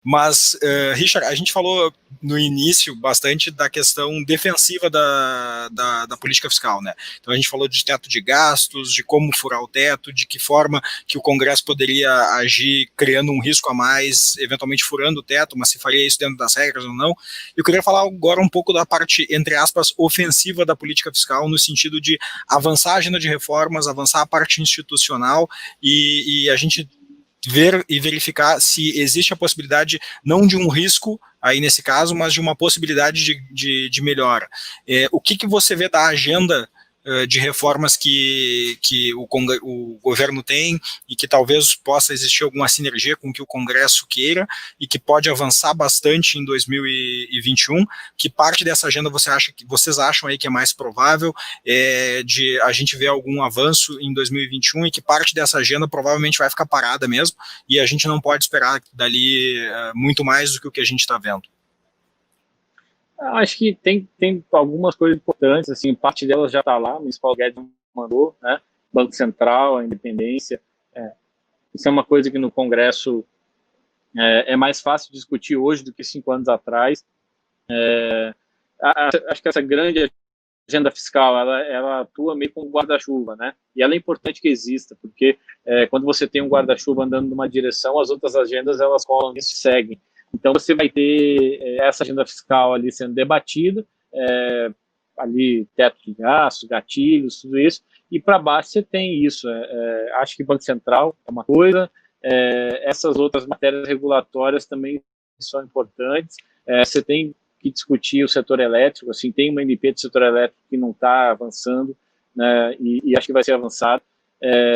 Mas, Richard, a gente falou no início bastante da questão defensiva da política fiscal, né? Então a gente falou de teto de gastos, de como furar o teto, de que forma que o Congresso poderia agir criando um risco a mais, eventualmente furando o teto, mas se faria isso dentro das regras ou não. Eu queria falar agora um pouco da parte, entre aspas, ofensiva da política fiscal, no sentido de avançar a agenda de reformas, avançar a parte institucional e a gente ver e verificar se existe a possibilidade, não de um risco, aí nesse caso, mas de uma possibilidade de melhora. O que você vê da agenda de reformas que o governo tem e que talvez possa existir alguma sinergia com o que o Congresso queira e que pode avançar bastante em 2021? Que parte dessa agenda vocês acham aí que é mais provável de a gente ver algum avanço em 2021 e que parte dessa agenda provavelmente vai ficar parada mesmo e a gente não pode esperar dali muito mais do que o que a gente está vendo? Acho que tem algumas coisas importantes, assim, parte delas já está lá, o Paulo Guedes mandou, né? Banco Central, a independência. Isso é uma coisa que no Congresso é mais fácil discutir hoje do que 5 anos atrás. Acho que essa grande agenda fiscal, ela atua meio como guarda-chuva, né? E ela é importante que exista, porque quando você tem um guarda-chuva andando numa direção, as outras agendas, elas colam e seguem. Então, você vai ter essa agenda fiscal ali sendo debatida, ali teto de gastos, gatilhos, tudo isso, e para baixo você tem isso. Acho que o Banco Central é uma coisa, essas outras matérias regulatórias também são importantes. Você tem que discutir o setor elétrico, assim, tem uma MP do setor elétrico que não está avançando, né, e acho que vai ser avançado.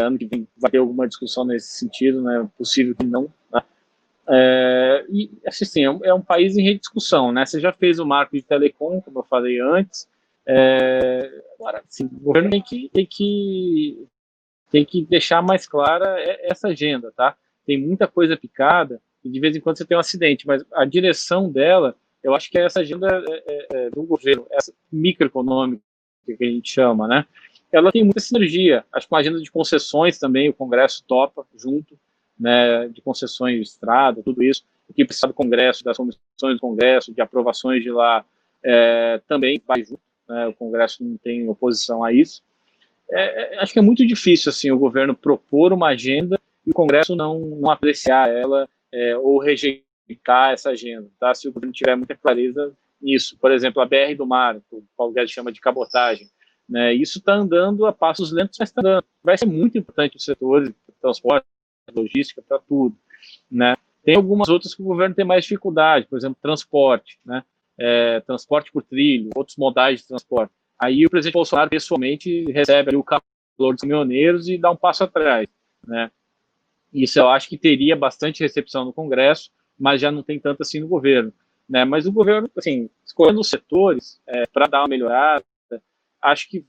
Ano que vem vai ter alguma discussão nesse sentido, né, possível que não, né? E assim, é um país em rediscussão, né? Você já fez o marco de telecom, como eu falei antes. Agora, assim, o governo tem que deixar mais clara essa agenda, tá? Tem muita coisa picada e de vez em quando você tem um acidente, mas a direção dela, eu acho que é essa agenda do governo, essa microeconômica que a gente chama, né? Ela tem muita sinergia. Acho que uma agenda de concessões também, o Congresso topa junto, né, de concessões de estrada, tudo isso, o que precisa do Congresso, das comissões do Congresso, de aprovações de lá, também vai junto, né, o Congresso não tem oposição a isso. Acho que é muito difícil assim o governo propor uma agenda e o Congresso não apreciar ela ou rejeitar essa agenda, tá? Se o governo tiver muita clareza nisso. Por exemplo, a BR do Mar, que o Paulo Guedes chama de cabotagem, né? Isso está andando a passos lentos, mas está andando. Vai ser muito importante os setores, transporte, logística, para tudo, né? Tem algumas outras que o governo tem mais dificuldade, por exemplo, transporte, né? Transporte por trilho, outros modais de transporte. Aí o presidente Bolsonaro pessoalmente recebe ali o calor dos caminhoneiros e dá um passo atrás, né? Isso eu acho que teria bastante recepção no Congresso, mas já não tem tanto assim no governo, né? Mas o governo, assim, escolhendo os setores para dar uma melhorada, acho que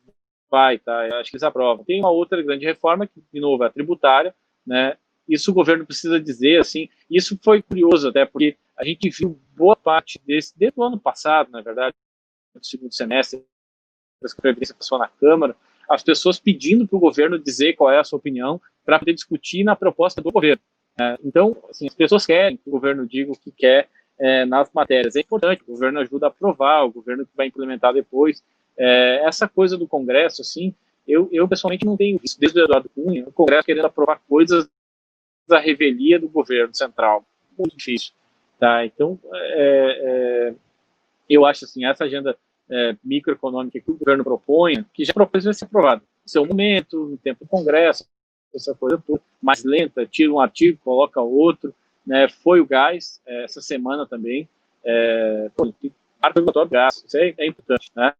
vai, tá? Eu acho que eles aprovam. Tem uma outra grande reforma que, de novo, é a tributária, né? Isso o governo precisa dizer, assim. Isso foi curioso até porque a gente viu boa parte desde o ano passado, na verdade, no segundo semestre, que a Previdência passou na Câmara, as pessoas pedindo para o governo dizer qual é a sua opinião para poder discutir na proposta do governo. Então, assim, as pessoas querem que o governo diga o que quer nas matérias. É importante, o governo ajuda a aprovar, o governo que vai implementar depois. Essa coisa do Congresso, assim, eu pessoalmente não tenho visto, desde o Eduardo Cunha, o Congresso querendo aprovar coisas da revelia do governo central. Muito difícil. Tá? Então, eu acho assim, essa agenda microeconômica que o governo propõe, que já propôs vai ser aprovado. Seu momento, no tempo do Congresso, essa coisa toda, mais lenta, tira um artigo, coloca outro, né? Foi o gás, essa semana também, marco regulatório do gás, isso é importante, né?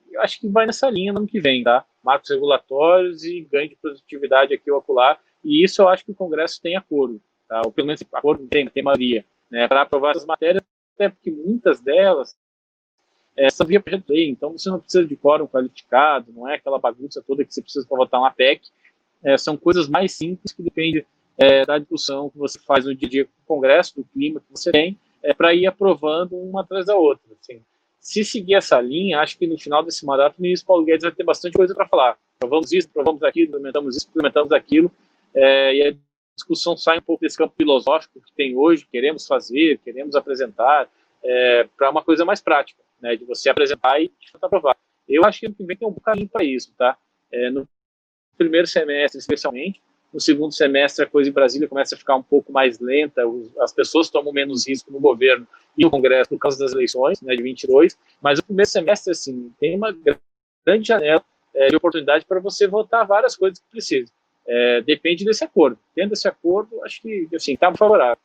Eu acho que vai nessa linha no ano que vem, tá? Marcos regulatórios e ganho de produtividade aqui ou acolá, e isso eu acho que o Congresso tem acordo, tá? Ou pelo menos acordo tem maioria, né? Para aprovar essas matérias, até porque muitas delas são via projeto de lei, então você não precisa de quórum qualificado, não é aquela bagunça toda que você precisa para votar uma PEC, são coisas mais simples que dependem da discussão que você faz no dia a dia com o Congresso, do clima que você tem, para ir aprovando uma atrás da outra. Assim. Se seguir essa linha, acho que no final desse mandato o ministro Paulo Guedes vai ter bastante coisa para falar. Aprovamos isso, aprovamos aquilo, implementamos isso, implementamos aquilo, e discussão sai um pouco desse campo filosófico que tem hoje, queremos fazer, queremos apresentar, para uma coisa mais prática, né, de você apresentar e aprovar. Eu acho que ano que vem tem um bom caminho para isso, tá? No primeiro semestre, especialmente, no segundo semestre a coisa em Brasília começa a ficar um pouco mais lenta, as pessoas tomam menos risco no governo e no Congresso por causa das eleições, né, de 22, mas o primeiro semestre, assim, tem uma grande janela de oportunidade para você votar várias coisas que precisa. Depende desse acordo. Tendo esse acordo, acho que, assim, está favorável.